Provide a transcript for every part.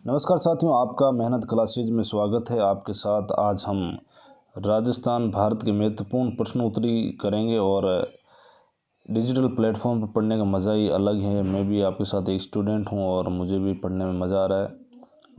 नमस्कार साथियों, आपका मेहनत क्लासेज में स्वागत है। आपके साथ आज हम राजस्थान भारत के महत्वपूर्ण प्रश्नोत्तरी करेंगे और डिजिटल प्लेटफॉर्म पर पढ़ने का मज़ा ही अलग है। मैं भी आपके साथ एक स्टूडेंट हूं और मुझे भी पढ़ने में मज़ा आ रहा है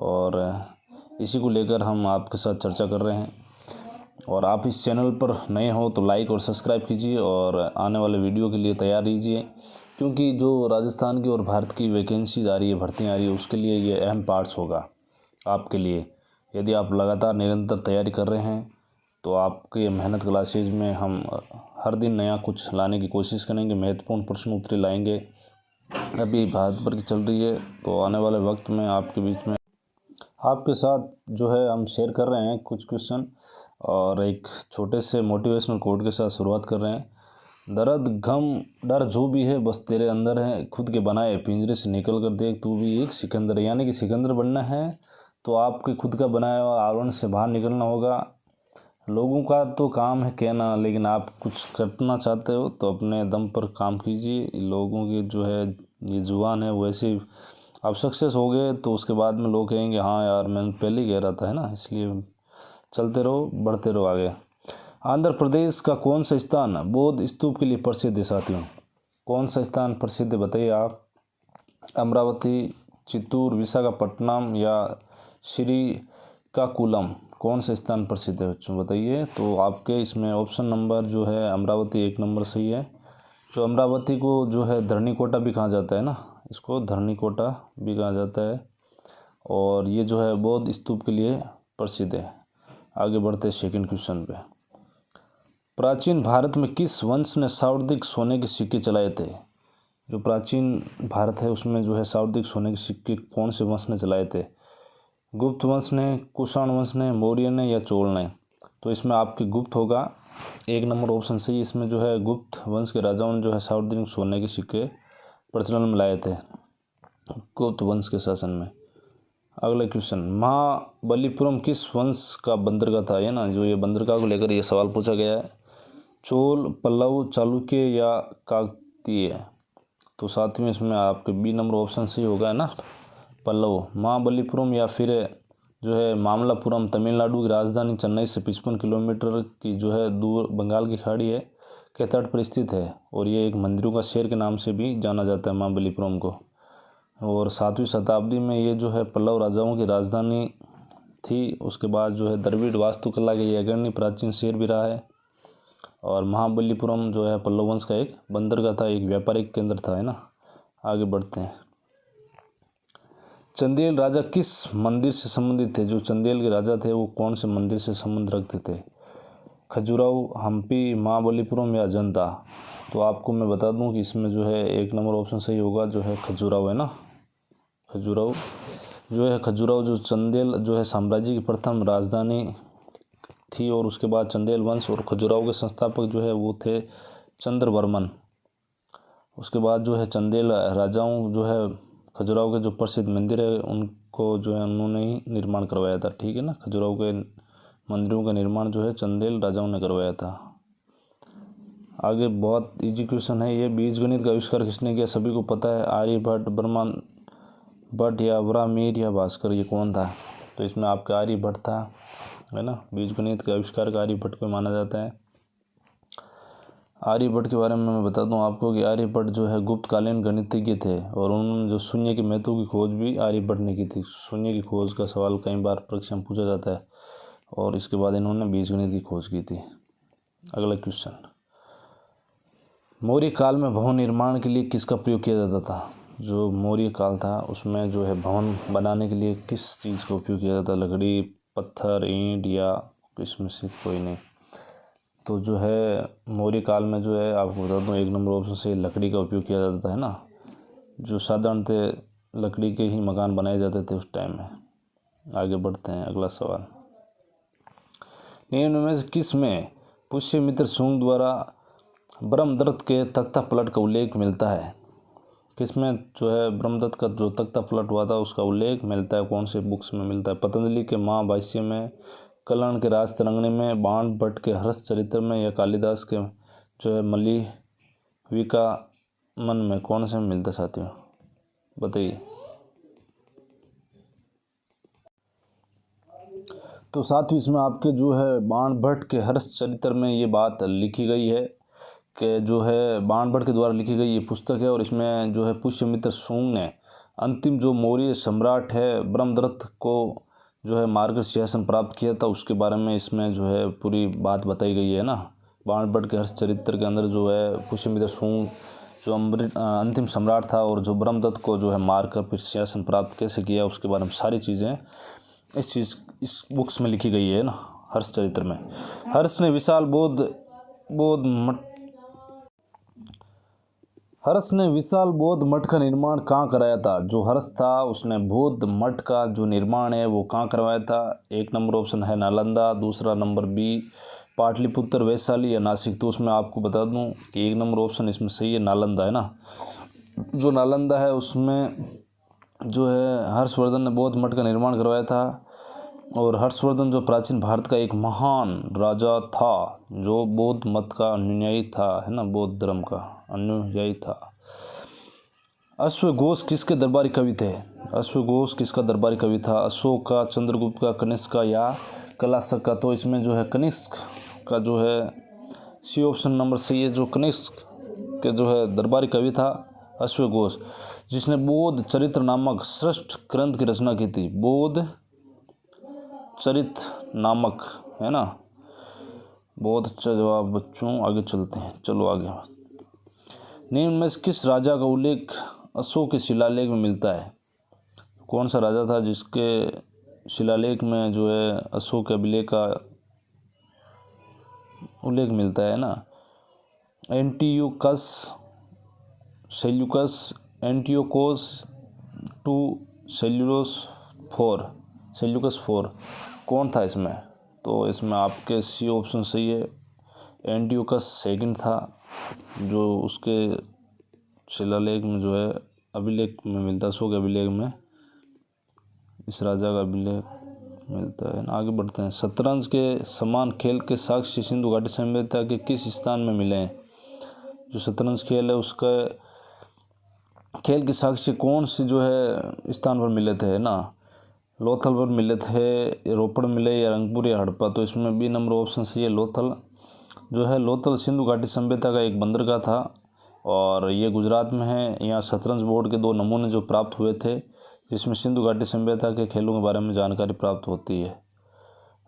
और इसी को लेकर हम आपके साथ चर्चा कर रहे हैं। और आप इस चैनल पर नए हो तो लाइक और सब्सक्राइब कीजिए और आने वाले वीडियो के लिए तैयार रहिए, क्योंकि जो राजस्थान की और भारत की वैकेंसीज आ रही है, भर्तियाँ आ रही है, उसके लिए ये अहम पार्ट्स होगा आपके लिए। यदि आप लगातार निरंतर तैयारी कर रहे हैं तो आपके मेहनत क्लासेज में हम हर दिन नया कुछ लाने की कोशिश करेंगे, महत्वपूर्ण प्रश्न उत्तरी लाएंगे। अभी भारत भर की चल रही है तो आने वाले वक्त में आपके बीच में आपके साथ जो है हम शेयर कर रहे हैं कुछ क्वेश्चन और एक छोटे से मोटिवेशनल कोट के साथ शुरुआत कर रहे हैं। दर्द गम डर जो भी है बस तेरे अंदर है, खुद के बनाए पिंजरे से निकल कर देख तू भी एक सिकंदर। यानी कि सिकंदर बनना है तो आपके खुद का बनाया हुआ आवरण से बाहर निकलना होगा। लोगों का तो काम है कहना, लेकिन आप कुछ करना चाहते हो तो अपने दम पर काम कीजिए। लोगों की जो है ये जुबान है, वैसे आप सक्सेस हो गए तो उसके बाद में लोग कहेंगे हाँ यार मैंने पहले ही कह रहा था, है ना। इसलिए चलते रहो, बढ़ते रहो आगे। आंध्र प्रदेश का कौन सा स्थान बौद्ध स्तूप के लिए प्रसिद्ध है साथियों? कौन सा स्थान प्रसिद्ध है बताइए आप? अमरावती, चित्तूर, विशाखापट्टनम या श्रीकाकुलम? कौन सा स्थान प्रसिद्ध है बच्चों बताइए। तो आपके इसमें ऑप्शन नंबर जो है अमरावती एक नंबर सही है। जो अमरावती को जो है धरणीकोटा भी कहा जाता है ना, इसको धरणीकोटा भी कहा जाता है और ये जो है बौद्ध स्तूप के लिए प्रसिद्ध है। आगे बढ़ते हैं सेकंड क्वेश्चन पे। प्राचीन भारत में किस वंश ने सर्वाधिक सोने के सिक्के चलाए थे? जो प्राचीन भारत है उसमें जो है सर्वाधिक सोने के सिक्के कौन से वंश ने चलाए थे? गुप्त वंश ने, कुषाण वंश ने, मौर्य ने या चोल ने? तो इसमें आपके गुप्त होगा, एक नंबर ऑप्शन सही। इसमें जो है गुप्त वंश के राजाओं ने जो है सर्वाधिक सोने के सिक्के प्रचलन में लाए थे गुप्त वंश के शासन में। अगला क्वेश्चन, महाबलीपुरम किस वंश का बंदरगाह था? है ना, जो ये बंदरगाह को लेकर ये सवाल पूछा गया है। चोल, पल्लव, चालुक्य या काकतीय? तो साथियों इसमें आपके बी नंबर ऑप्शन सही होगा, है ना, पल्लव। महाबलीपुरम या फिर जो है मामल्लपुरम तमिलनाडु की राजधानी चेन्नई से 55 किलोमीटर की जो है दूर बंगाल की खाड़ी है के तट पर स्थित है और ये एक मंदिरों का शहर के नाम से भी जाना जाता है महाबलीपुरम को। और 7वीं शताब्दी में ये जो है पल्लव राजाओं की राजधानी थी। उसके बाद जो है द्रविड़ वास्तुकला के ये अग्रणी प्राचीन शहर भी रहा है और महाबलीपुरम जो है पल्लव वंश का एक बंदरगाह था, एक व्यापारिक केंद्र था, है ना। आगे बढ़ते हैं। चंदेल राजा किस मंदिर से संबंधित थे? जो चंदेल के राजा थे वो कौन से मंदिर से संबंध रखते थे? खजुराहो, हम्पी, महाबलीपुरम या अजंता? तो आपको मैं बता दूं कि इसमें जो है एक नंबर ऑप्शन सही होगा, जो है खजुराहो, है ना। खजुराहो जो है, खजुराहो जो चंदेल जो है साम्राज्य की प्रथम राजधानी थी और उसके बाद चंदेल वंश और खजुराहो के संस्थापक जो है वो थे चंद्रवर्मन। उसके बाद जो है चंदेल राजाओं जो है खजुराहो के जो प्रसिद्ध मंदिर है उनको जो है उन्होंने ही निर्माण करवाया था, ठीक है ना। खजुराहो के मंदिरों का निर्माण जो है चंदेल राजाओं ने करवाया था। आगे बहुत इजी क्वेश्चन है ये। बीजगणित का आविष्कार किसने किया? सभी को पता है, आर्यभट्ट, ब्रह्मा भट्ट या ब्राह्मीर या भास्कर, ये कौन था? तो इसमें आपका आर्यभट्ट था, है ना। बीजगणित के आविष्कार का आर्यभट्ट को माना जाता है। आर्यभट्ट के बारे में मैं बता दूं आपको कि आर्यभट्ट जो है गुप्तकालीन गणितज्ञ थे और उन्होंने जो शून्य के महत्व की खोज भी आर्यभट्ट ने की थी। शून्य की खोज का सवाल कई बार परीक्षा में पूछा जाता है और इसके बाद इन्होंने बीजगणित की खोज की थी। अगला क्वेश्चन, मौर्य काल में भवन निर्माण के लिए किसका प्रयोग किया जाता था? जो मौर्य काल था उसमें जो है भवन बनाने के लिए किस चीज़ का उपयोग किया जाता? लकड़ी, पत्थर, ईंट या इसमें से कोई नहीं? तो जो है मौर्य काल में जो है आपको बता दूं एक नंबर ऑप्शन से लकड़ी का उपयोग किया जाता है ना। जो साधारणतः लकड़ी के ही मकान बनाए जाते थे उस टाइम में। आगे बढ़ते हैं, अगला सवाल, निम्न में से किस में पुष्यमित्र शुंग द्वारा ब्रह्मदत्त के तख्ता पलट का उल्लेख मिलता है? किसमें जो है ब्रह्मदत्त का जो तख्ता पलट हुआ था उसका उल्लेख मिलता है? कौन से बुक्स में मिलता है? पतंजलि के महाभाष्य में, कल्याण के राजतरंगिणी में, बाण भट्ट के हर्ष चरित्र में या कालिदास के जो है मलिविका मन में? कौन से में मिलता है साथियों बताइए। तो साथ ही इसमें आपके जो है बाणभट्ट के हर्ष चरित्र में ये बात लिखी गई है कि जो है बाणभट्ट के द्वारा लिखी गई ये पुस्तक है, और इसमें जो है पुष्यमित्र शुंग ने अंतिम जो मौर्य सम्राट है ब्रह्मदत्त को जो है मारकर सिंहासन प्राप्त किया था, उसके बारे में इसमें जो है पूरी बात बताई गई है ना। बाणभट्ट के हर्ष चरित्र के अंदर जो है पुष्यमित्र शुंग जो अंतिम सम्राट था और जो ब्रह्मदत्त को जो है मारकर फिर सिंहासन प्राप्त कैसे किया, उसके बारे में सारी चीज़ें इस बुक्स में लिखी गई है ना, हर्ष चरित्र में। हर्ष ने विशाल बौद्ध मठ का निर्माण कहाँ कराया था? जो हर्ष था उसने बौद्ध मठ का जो निर्माण है वो कहाँ करवाया था? 1 नंबर ऑप्शन है नालंदा, दूसरा नंबर बी पाटलिपुत्र, वैशाली या नासिक। तो उसमें आपको बता दूं कि 1 नंबर ऑप्शन इसमें सही है, नालंदा है ना। जो नालंदा है उसमें जो है हर्षवर्धन ने बौद्ध मठ का निर्माण करवाया था। और हर्षवर्धन जो प्राचीन भारत का एक महान राजा था जो बौद्ध मत का अनुयायी था, है ना, बौद्ध धर्म का अनुयायी था। अश्वघोष किसके दरबारी कवि थे? अश्वघोष किसका दरबारी कवि था? अशोक का, चंद्रगुप्त का, कनिष्क का या कलाशक का? तो इसमें जो है कनिष्क का जो है सी ऑप्शन नंबर सही है। जो कनिष्क के जो है दरबारी कवि था अश्वघोष, जिसने बौद्ध चरित्र नामक श्रेष्ठ ग्रंथ की रचना की थी। बौद्ध चरित्र नामक, है ना। बहुत अच्छा जवाब बच्चों, आगे चलते हैं। चलो आगे। निम्न में से किस राजा का उल्लेख अशोक के शिलालेख में मिलता है? कौन सा राजा था जिसके शिलालेख में जो है अशोक के अभिलेख का उल्लेख मिलता है ना? एंटियोकस, सेल्यूकस, एंटियोकोस टू सेल्यूकस 4 कौन था इसमें? तो इसमें आपके सी ऑप्शन सही है, एंटियोकस सेकंड था, जो उसके शिलालेख में जो है अभिलेख में मिलता है, अशोक के अभिलेख में इस राजा का अभिलेख मिलता है। आगे बढ़ते हैं। शतरंज के समान खेल के साक्ष्य सिंधु घाटी सभ्यता के किस स्थान में मिले हैं? जो शतरंज खेल है उसका खेल के साक्ष्य कौन से जो है स्थान पर मिले थे, है ना? लोथल पर मिले थे, रोपड़ मिले, या रंगपुर या हड़प्पा? तो इसमें बी नंबर ऑप्शन सही है, लोथल। जो है लोथल सिंधु घाटी सभ्यता का एक बंदरगाह था और ये गुजरात में है। यहाँ शतरंज बोर्ड के 2 नमूने जो प्राप्त हुए थे, जिसमें सिंधु घाटी सभ्यता के खेलों के बारे में जानकारी प्राप्त होती है।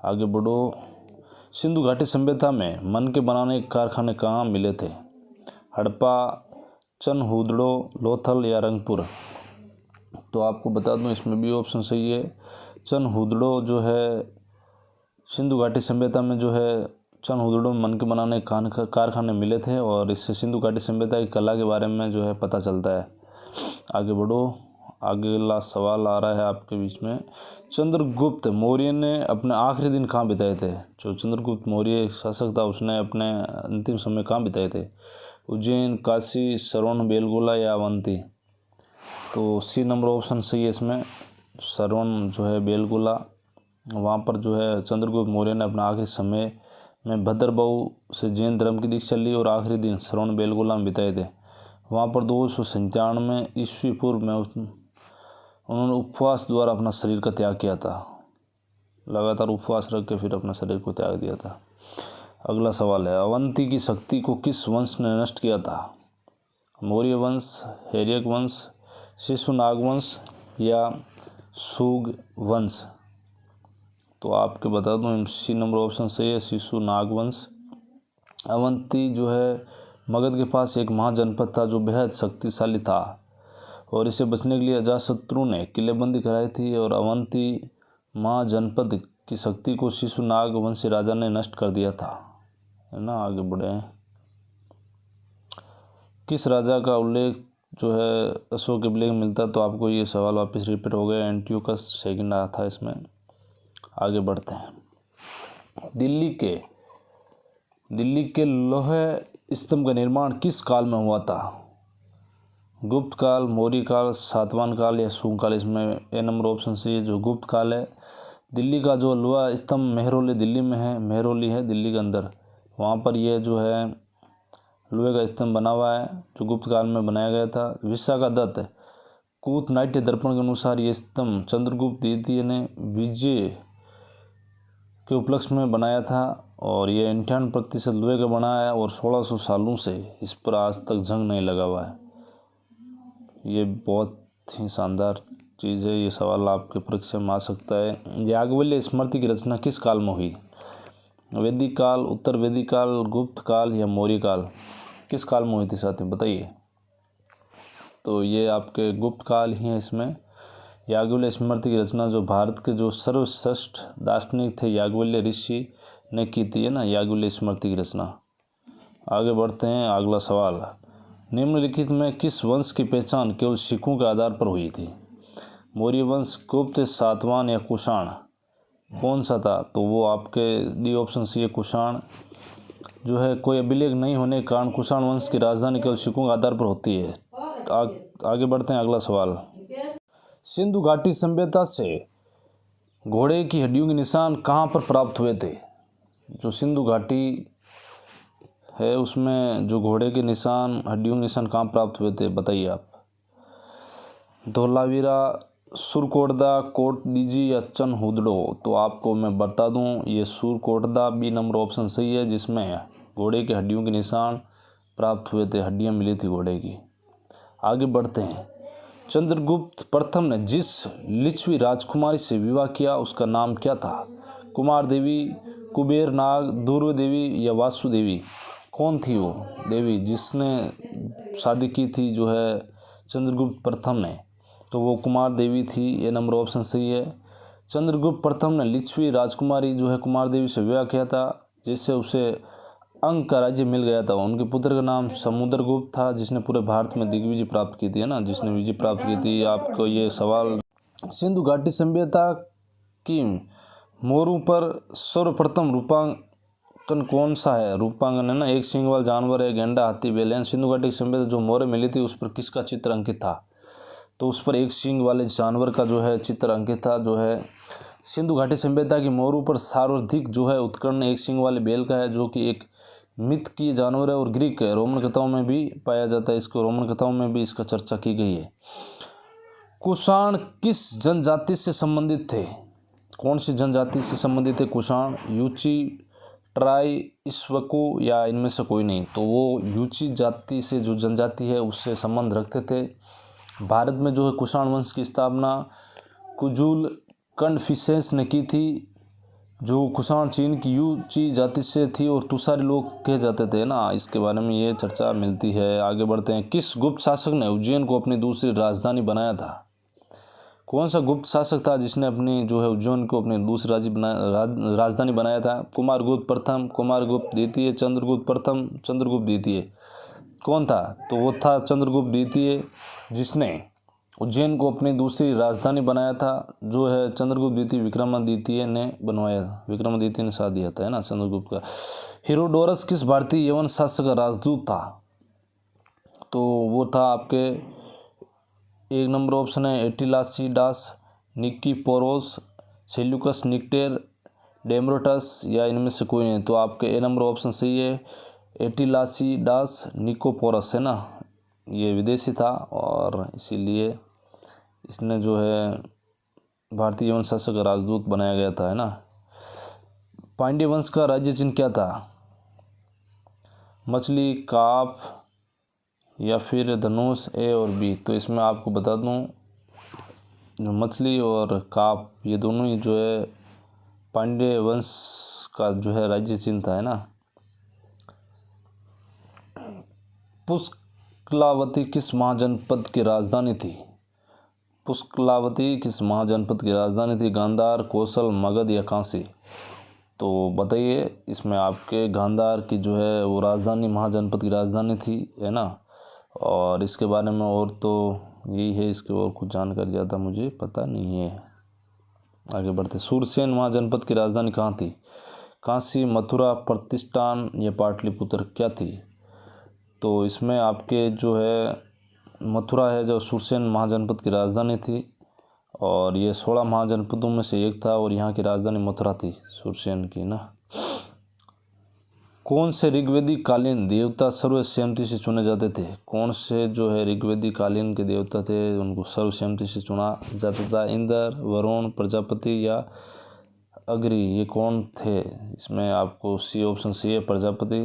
आगे बढ़ो। सिंधु घाटी सभ्यता में मन के बनाने के कारखाने कहाँ मिले थे? हड़प्पा, चनहुदड़ो, लोथल या रंगपुर? तो आपको बता दूं इसमें भी ऑप्शन सही है, चनहुदड़ो जो है सिंधु घाटी सभ्यता में जो है चनहुदड़ो में मन के बनाने कारखाने मिले थे और इससे सिंधु घाटी सभ्यता की कला के बारे में जो है पता चलता है। आगे बढ़ो। अगला सवाल आ रहा है आपके बीच में। चंद्रगुप्त मौर्य ने अपने आखिरी दिन कहाँ बिताए थे? जो चंद्रगुप्त मौर्य शासक था उसने अपने अंतिम समय कहाँ बिताए थे? उज्जैन, काशी, श्रवण बेलगोला या अवंती? तो सी नंबर ऑप्शन सही है इसमें, श्रवण जो है बेलगोला। वहाँ पर जो है चंद्रगुप्त मौर्य ने अपना आखिरी समय में भद्रबाहु से जैन धर्म की दीक्षा ली और आखिरी दिन श्रवण बेलगोला में बिताए थे। वहाँ पर 297 ईस्वी पूर्व में उन्होंने उपवास द्वारा अपना शरीर का त्याग किया था। लगातार उपवास रख के फिर अपना शरीर को त्याग दिया था। अगला सवाल है, अवंती की शक्ति को किस वंश ने नष्ट किया था? मौर्य वंश, हैर्यक वंश, शिशुनाग वंश या शुंग वंश? तो आपके बता दूं सी नंबर ऑप्शन सही है, शिशुनाग वंश। अवंती जो है मगध के पास एक महाजनपद था जो बेहद शक्तिशाली था और इसे बचने के लिए अजातशत्रु ने किलेबंदी कराई थी और अवंती महाजनपद की शक्ति को शिशुनाग वंशी राजा ने नष्ट कर दिया था, है ना। आगे बढ़े। किस राजा का उल्लेख जो है अशोक के अभिलेख में मिलता है? तो आपको ये सवाल वापस रिपीट हो गया, एंटियोकस सेकंड आया था इसमें। आगे बढ़ते हैं। दिल्ली के लोहे स्तंभ का निर्माण किस काल में हुआ था? गुप्त काल, मौर्य काल, सातवाहन काल या शुंग काल? इसमें ए नंबर ऑप्शन से ये जो गुप्त काल है। दिल्ली का जो लोहा स्तंभ मेहरौली दिल्ली में है, मेहरौली है दिल्ली के अंदर, वहाँ पर यह जो है लोहे का स्तंभ बना हुआ है जो गुप्त काल में बनाया गया था। विशाखादत्त कूटनाट्य दर्पण के अनुसार ये स्तंभ चंद्रगुप्त द्वितीय ने विजय के उपलक्ष्य में बनाया था और ये 98% लोहे का बना है और 1600 सालों से इस पर आज तक जंग नहीं लगा हुआ है। ये बहुत ही शानदार चीज़ है। ये सवाल आपके परीक्षा में आ सकता है। याज्ञवल्क्य स्मृति की रचना किस काल में हुई? वैदिक काल, उत्तर वैदिक काल, गुप्त काल या मौर्य काल? किस काल में हुई थी साथियों, बताइए। तो ये आपके गुप्त काल ही है। इसमें याज्ञवल्क्य स्मृति की रचना जो भारत के जो सर्वश्रेष्ठ दार्शनिक थे याज्ञवल्क्य ऋषि ने की थी, है ना, याज्ञवल्क्य स्मृति की रचना। आगे बढ़ते हैं, अगला सवाल। निम्नलिखित में किस वंश की पहचान केवल सिक्कों के आधार पर हुई थी? मौर्य वंश, गुप्त, सातवाहन या कुषाण? कौन सा था? तो वो आपके डी ऑप्शन सी है, कुषाण। जो है कोई अभिलेख नहीं होने के कारण कुषाण वंश की राजधानी केवल सिक्कों के आधार पर होती है। आगे बढ़ते हैं, अगला सवाल। सिंधु घाटी सभ्यता से घोड़े की हड्डियों के निशान कहाँ पर प्राप्त हुए थे? जो सिंधु घाटी है उसमें जो घोड़े के निशान, हड्डियों के निशान कहाँ प्राप्त हुए थे, बताइए आप। धोलावीरा, सुरकोटदा, कोटडीजी या चनहुदड़ो? तो आपको मैं बता दूं, ये सुरकोटदा बी नंबर ऑप्शन सही है, जिसमें घोड़े के हड्डियों के निशान प्राप्त हुए थे, हड्डियां मिली थी घोड़े की। आगे बढ़ते हैं। चंद्रगुप्त प्रथम ने जिस लिच्छवी राजकुमारी से विवाह किया उसका नाम क्या था? कुमार देवी, कुबेर नाग, ध्रुव देवी या वासु देवी? कौन थी वो देवी जिसने शादी की थी जो है चंद्रगुप्त प्रथम ने? तो वो कुमार देवी थी। ये नंबर ऑप्शन सही है। चंद्रगुप्त प्रथम ने लिच्छवी राजकुमारी जो है कुमार देवी से विवाह किया था, जिससे उसे अंग का राज्य मिल गया था। उनके पुत्र का नाम समुद्रगुप्त था, जिसने पूरे भारत में दिग्विजय प्राप्त की थी, है ना, जिसने विजय प्राप्त की थी। आपको ये सवाल। सिंधु घाटी सभ्यता की मोरों पर सर्वप्रथम रूपांकन कौन सा है? रूपांकन है ना, एक सींग वाला जानवर है, गेंडा, हाथी, बैल। सिंधु घाटी सभ्यता जो मोहरें मिली थी उस पर किसका चित्र अंकित था? तो उस पर एक सींग वाले जानवर का जो है चित्र अंकित था। जो है सिंधु घाटी सभ्यता की मोरों पर सर्वाधिक जो है उत्कर्ण एक सींग वाले बैल का है, जो कि एक मिथ की जानवर है और ग्रीक रोमन कथाओं में भी पाया जाता है। इसको रोमन कथाओं में भी इसका चर्चा की गई है। कुषाण किस जनजाति से संबंधित थे? कौन सी जनजाति से संबंधित है कुषाण? यूची, ट्राई, इक्ष्वाकु या इनमें से कोई नहीं? तो वो यूची जाति से जो जनजाति है उससे संबंध रखते थे। भारत में जो है कुषाण वंश की स्थापना कुजुल कन्फ्यूशियस ने की थी। जो कुषाण चीन की यूची जाति से थी और तुषारी लोग कहे जाते थे ना, इसके बारे में ये चर्चा मिलती है। आगे बढ़ते हैं। किस गुप्त शासक ने उज्जैन को अपनी दूसरी राजधानी बनाया था? कौन सा गुप्त शासक था जिसने अपनी जो है उज्जैन को अपनी दूसरी राजधानी बनाया था? कुमारगुप्त प्रथम, कुमारगुप्त द्वितीय, चंद्रगुप्त प्रथम, चंद्रगुप्त द्वितीय? कौन था? तो वो था चंद्रगुप्त द्वितीय, जिसने उज्जैन को अपनी दूसरी राजधानी बनाया था। जो है चंद्रगुप्त द्वितीय विक्रमादित्य ने बनवाया, विक्रमादित्य ने साथ दिया था, है ना, चंद्रगुप्त का। हेरोडोटस किस भारतीय यवन शासक का राजदूत था? तो वो था आपके एक नंबर ऑप्शन है एटिलासीडास, निकीफोरोस, सेल्यूकस निक्टर, डेमोट्रिटस या इनमें से कोई नहीं? तो आपके ए नंबर ऑप्शन सही है, एटिलासीडास निकोपोरस, है ना। ये विदेशी था और इसीलिए इसने जो है भारतीय यवन शासक का राजदूत बनाया गया था, है ना। पांड्य वंश का राज्य चिन्ह क्या था? मछली, काफ या फिर धनुष? ए और बी? तो इसमें आपको बता दूं, जो मछली और काफ ये दोनों ही जो है पांड्य वंश का जो है राज्य चिन्ह था, है ना। पुष्कलावती किस महाजनपद की राजधानी थी? पुष्कलावती किस महाजनपद की राजधानी थी? गांधार, कौशल, मगध या काशी? तो बताइए। इसमें आपके गांधार की जो है वो राजधानी, महाजनपद की राजधानी थी, है ना। और इसके बारे में और तो यही है, इसके और कुछ जानकारी ज़्यादा मुझे पता नहीं है। आगे बढ़ते। सूरसेन महाजनपद की राजधानी कहाँ थी? काशी, मथुरा, प्रतिष्ठान या पाटलिपुत्र क्या थी? तो इसमें आपके जो है मथुरा है जो सूरसेन महाजनपद की राजधानी थी, और ये 16 महाजनपदों में से एक था और यहाँ की राजधानी मथुरा थी सूरसेन की, ना। कौन से ऋग्वेदिक कालीन देवता सर्वसम्मति से चुने जाते थे? कौन से जो है ऋग्वेदिक कालीन के देवता थे उनको सर्वसम्मति से चुना जाता था? इंद्र, वरुण, प्रजापति या अग्री ये कौन थे? इसमें आपको सी ऑप्शन सी है प्रजापति।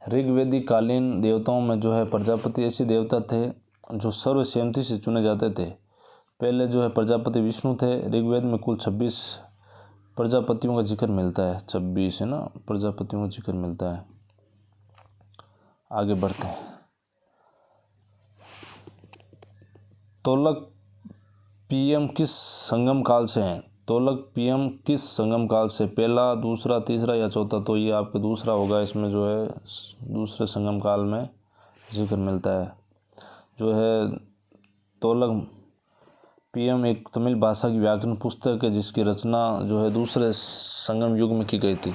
ऋग्वेदिक कालीन देवताओं में जो है प्रजापति ऐसे देवता थे जो सर्वसम्मति से चुने जाते थे। पहले जो है प्रजापति विष्णु थे। ऋग्वेद में कुल 26 प्रजापतियों का जिक्र मिलता है। 26 है ना, प्रजापतियों का जिक्र मिलता है। आगे बढ़ते हैं। तोलक पीएम किस संगम काल से हैं? तोलक पीएम किस संगम काल से? पहला, दूसरा, तीसरा या चौथा? तो ये आपके दूसरा होगा। इसमें जो है दूसरे संगम काल में जिक्र मिलता है। जो है तोलक पीएम एक तमिल भाषा की व्याकरण पुस्तक है जिसकी रचना जो है दूसरे संगम युग में की गई थी।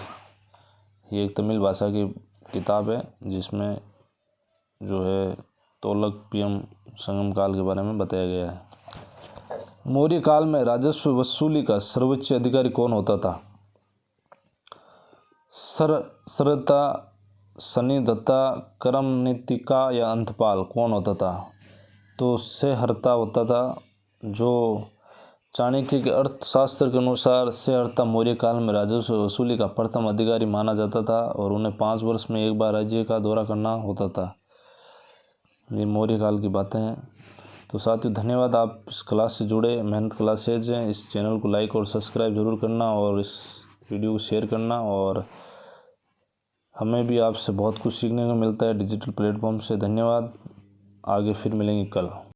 ये एक तमिल भाषा की किताब है जिसमें जो है तोलक पीएम संगम काल के बारे में बताया गया है। मौर्य काल में राजस्व वसूली का सर्वोच्च अधिकारी कौन होता था? सरता, सन्निधत्ता, करमनीतिका या अंतपाल? कौन होता था? तो सेहर्ता होता था। जो चाणक्य के अर्थशास्त्र के अनुसार सेहर्ता मौर्य काल में राजस्व वसूली का प्रथम अधिकारी माना जाता था और उन्हें 5 वर्ष में एक बार राज्य का दौरा करना होता था। ये मौर्य काल की बातें हैं। तो साथियों धन्यवाद, आप इस क्लास से जुड़े। मेहनत क्लासेज हैं। इस चैनल को लाइक और सब्सक्राइब जरूर करना और इस वीडियो को शेयर करना। और हमें भी आपसे बहुत कुछ सीखने को मिलता है डिजिटल प्लेटफॉर्म से। धन्यवाद। आगे फिर मिलेंगे कल।